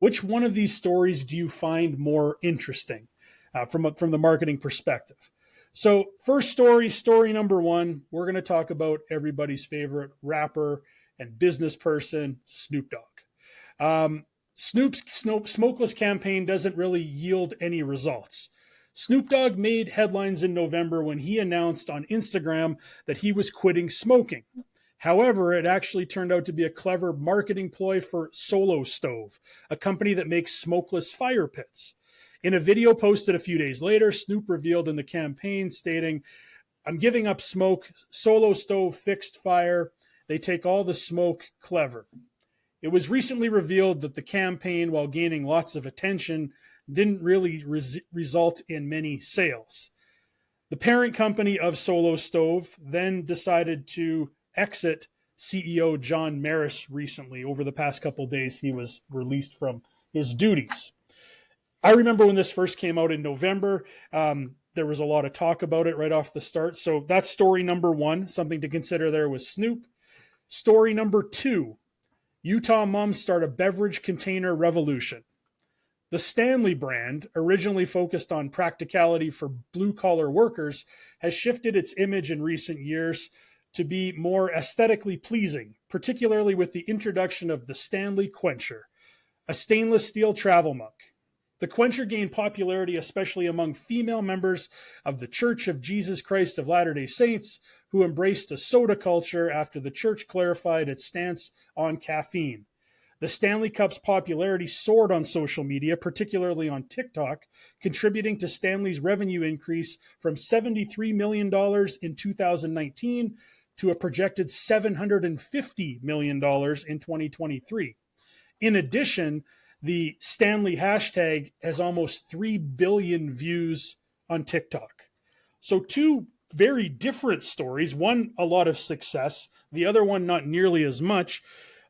Which one of these stories do you find more interesting from the marketing perspective? So, first story number one, we're going to talk about everybody's favorite rapper and business person, Snoop Dogg. Snoop's Smokeless campaign doesn't really yield any results. Snoop Dogg made headlines in November when he announced on Instagram that he was quitting smoking. However, it actually turned out to be a clever marketing ploy for Solo Stove, a company that makes smokeless fire pits. In a video posted a few days later, Snoop revealed in the campaign stating, "I'm giving up smoke. Solo Stove fixed fire. They take all the smoke. Clever." It was recently revealed that the campaign, while gaining lots of attention, didn't really result in many sales. The parent company of Solo Stove then decided to exit CEO John Maris recently. Over the past couple of days, he was released from his duties. I remember when this first came out in November, there was a lot of talk about it right off the start. So that's story number one. Something to consider there was Snoop. Story number two, Utah moms start a beverage container revolution. The Stanley brand, originally focused on practicality for blue-collar workers, has shifted its image in recent years to be more aesthetically pleasing, particularly with the introduction of the Stanley Quencher, a stainless steel travel mug. The Quencher gained popularity especially among female members of the Church of Jesus Christ of Latter-day Saints, who embraced a soda culture after the church clarified its stance on caffeine. The Stanley Cup's popularity soared on social media, particularly on TikTok, contributing to Stanley's revenue increase from $73 million in 2019 to a projected $750 million in 2023. In addition, the Stanley hashtag has almost 3 billion views on TikTok. So two very different stories, one a lot of success, the other one not nearly as much.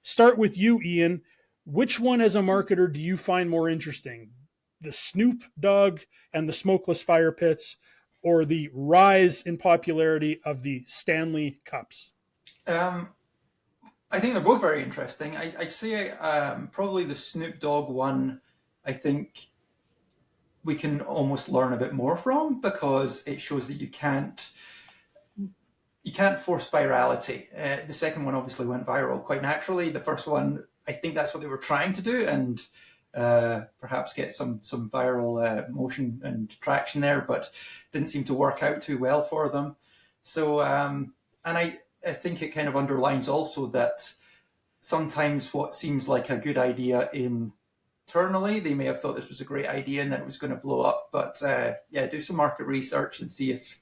Start with you, Ian. Which one as a marketer do you find more interesting? The Snoop Dogg and the smokeless fire pits, or the rise in popularity of the Stanley Cups? I think they're both very interesting. I'd say probably the Snoop Dogg one, I think we can almost learn a bit more from, because it shows that you can't force virality. The second one obviously went viral quite naturally. The first one, I think that's what they were trying to do, and perhaps get some viral motion and traction there, but didn't seem to work out too well for them. So, and I think it kind of underlines also that sometimes what seems like a good idea internally, they may have thought this was a great idea and that it was going to blow up. But yeah, do some market research and see if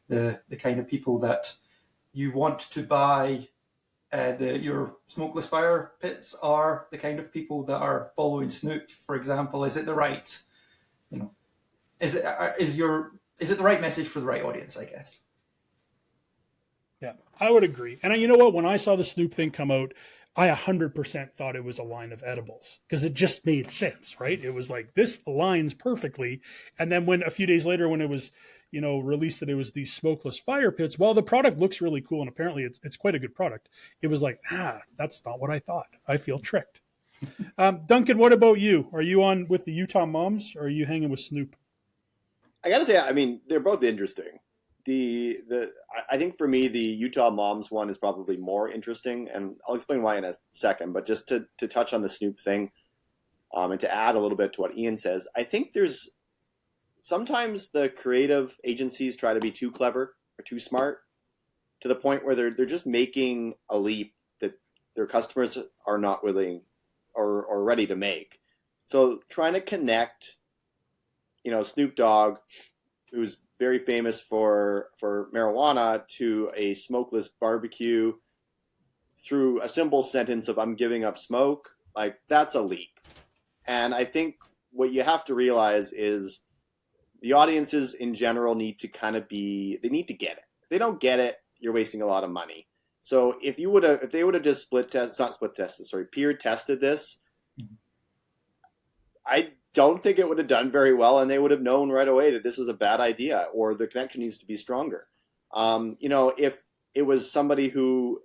the kind of people that you want to buy your smokeless fire pits are the kind of people that are following Snoop, for example. Is it the right, is it the right message for the right audience, I guess? Yeah, I would agree. And you know what? When I saw the Snoop thing come out, I 100% thought it was a line of edibles, because it just made sense, right? It was like, this aligns perfectly. And then when a few days later, when it was, released that it was these smokeless fire pits, well, the product looks really cool, and apparently it's quite a good product. It was like, that's not what I thought. I feel tricked. Duncan, what about you? Are you on with the Utah Moms, or are you hanging with Snoop? I gotta say, I mean, they're both interesting. I think for me, the Utah Moms one is probably more interesting, and I'll explain why in a second. But just to touch on the Snoop thing, and to add a little bit to what Ian says, I think there's sometimes the creative agencies try to be too clever or too smart, to the point where they're just making a leap that their customers are not willing or ready to make. So trying to connect, Snoop Dogg, who's very famous for marijuana, to a smokeless barbecue through a simple sentence of "I'm giving up smoke," like, that's a leap. And I think what you have to realize is the audiences in general need to they need to get it. If they don't get it, you're wasting a lot of money. So if they would have just peer tested this, I don't think it would have done very well, and they would have known right away that this is a bad idea, or the connection needs to be stronger. If it was somebody who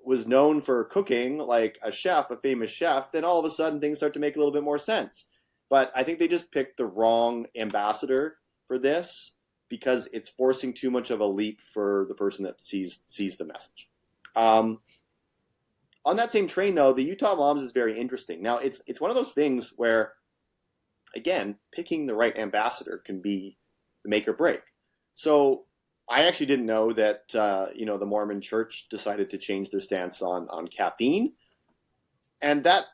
was known for cooking like a chef, a famous chef, then all of a sudden things start to make a little bit more sense. But I think they just picked the wrong ambassador for this because it's forcing too much of a leap for the person that sees the message. On that same train, though, the Utah Moms is very interesting. Now, it's one of those things where, again, picking the right ambassador can be the make or break. So I actually didn't know that the Mormon Church decided to change their stance on caffeine, and that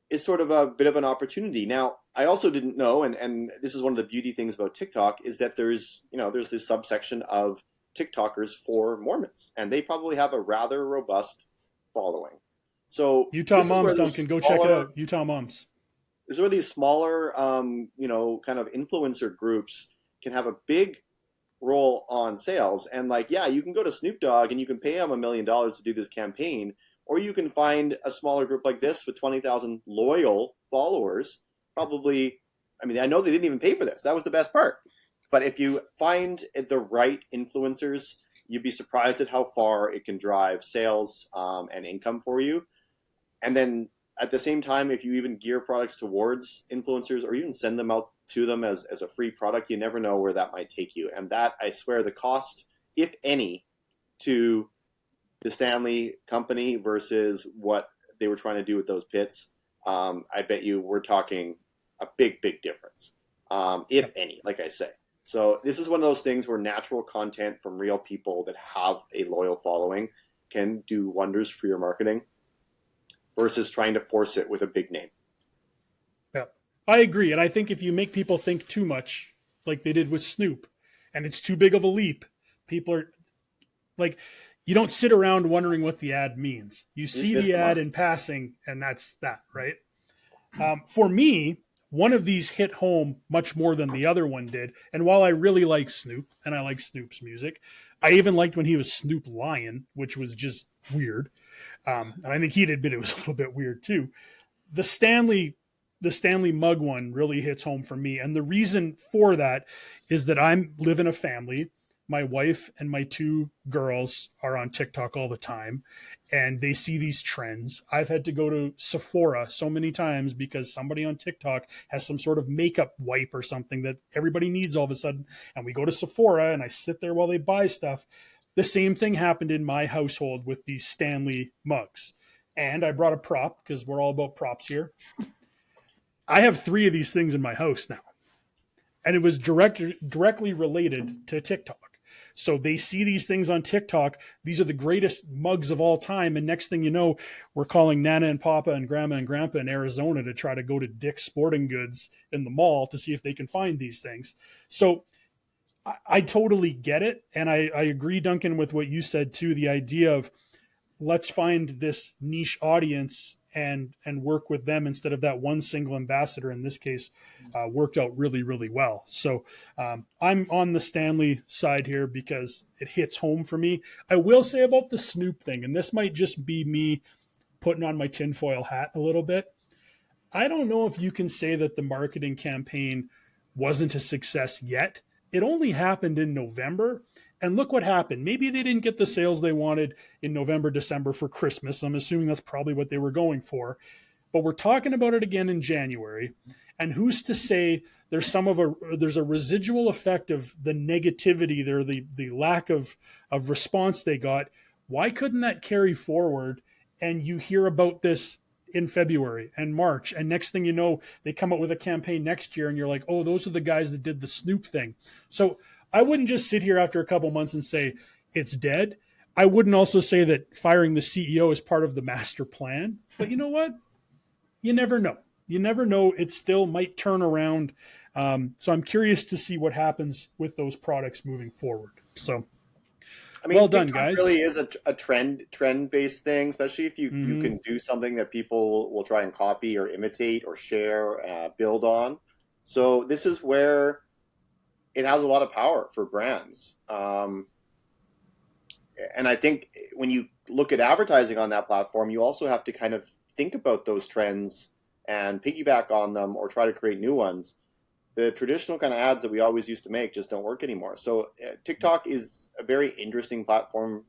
is sort of a bit of an opportunity. Now, I also didn't know, and this is one of the beauty things about TikTok, is that there's this subsection of TikTokers for Mormons, and they probably have a rather robust following. So Utah Moms, Duncan, go check it out. Utah Moms. There's where these smaller, kind of influencer groups can have a big role on sales. And you can go to Snoop Dogg and you can pay him $1 million to do this campaign, or you can find a smaller group like this with 20,000 loyal followers. Probably, I know they didn't even pay for this. That was the best part. But if you find the right influencers, you'd be surprised at how far it can drive sales and income for you. And then at the same time, if you even gear products towards influencers or even send them out to them as a free product, you never know where that might take you. And that, I swear, the cost, if any, to the Stanley company versus what they were trying to do with those pits, I bet you we're talking a big, big difference, if any, like I say. So this is one of those things where natural content from real people that have a loyal following can do wonders for your marketing versus trying to force it with a big name. Yeah, I agree. And I think if you make people think too much, like they did with Snoop, and it's too big of a leap, people are like, you don't sit around wondering what the ad means. You see the ad in passing, and that's that, right? For me, one of these hit home much more than the other one did. And while I really like Snoop, and I like Snoop's music, I even liked when he was Snoop Lion, which was just weird. And I think he'd admit it was a little bit weird too. The Stanley mug one really hits home for me. And the reason for that is that I live in a family. My wife and my 2 girls are on TikTok all the time, and they see these trends. I've had to go to Sephora so many times because somebody on TikTok has some sort of makeup wipe or something that everybody needs all of a sudden. And we go to Sephora and I sit there while they buy stuff. The same thing happened in my household with these Stanley mugs. And I brought a prop because we're all about props here. I have 3 of these things in my house now. And it was directly related to TikTok. So they see these things on TikTok. These are the greatest mugs of all time. And next thing you know, we're calling Nana and Papa and Grandma and Grandpa in Arizona to try to go to Dick's Sporting Goods in the mall to see if they can find these things. So I totally get it. And I agree, Duncan, with what you said too. The idea of let's find this niche audience and work with them instead of that one single ambassador. In this case, worked out really, really well. So I'm on the Stanley side here because it hits home for me. I will say about the Snoop thing, and this might just be me putting on my tinfoil hat a little bit. I don't know if you can say that the marketing campaign wasn't a success yet. It only happened in November. And look what happened. Maybe they didn't get the sales they wanted in November, December for Christmas. I'm assuming that's probably what they were going for. But we're talking about it again in January. And who's to say there's a residual effect of the negativity there, the lack of response they got. Why couldn't that carry forward? And you hear about this in February and March. And next thing you know, they come up with a campaign next year and you're like, oh, those are the guys that did the Snoop thing. So I wouldn't just sit here after a couple months and say it's dead. I wouldn't also say that firing the CEO is part of the master plan. But you know what? You never know. You never know. It still might turn around. So I'm curious to see what happens with those products moving forward. So, well done, TikTok guys. Really is a trend-based thing, especially if you can do something that people will try and copy or imitate or share, build on. So this is where it has a lot of power for brands. And I think when you look at advertising on that platform, you also have to kind of think about those trends and piggyback on them or try to create new ones. The traditional kind of ads that we always used to make just don't work anymore. So TikTok is a very interesting platform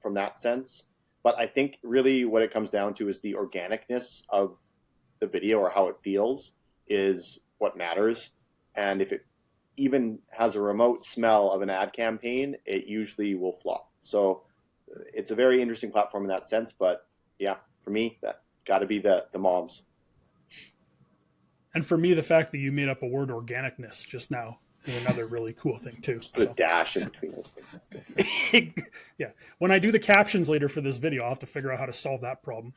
from that sense. But I think really what it comes down to is the organicness of the video, or how it feels, is what matters. And if it even has a remote smell of an ad campaign, it usually will flop. So it's a very interesting platform in that sense. But yeah, for me, that got to be the moms. And for me, the fact that you made up a word organicness just now is another really cool thing too. Put a dash in between those things. That's good. Yeah. When I do the captions later for this video, I'll have to figure out how to solve that problem.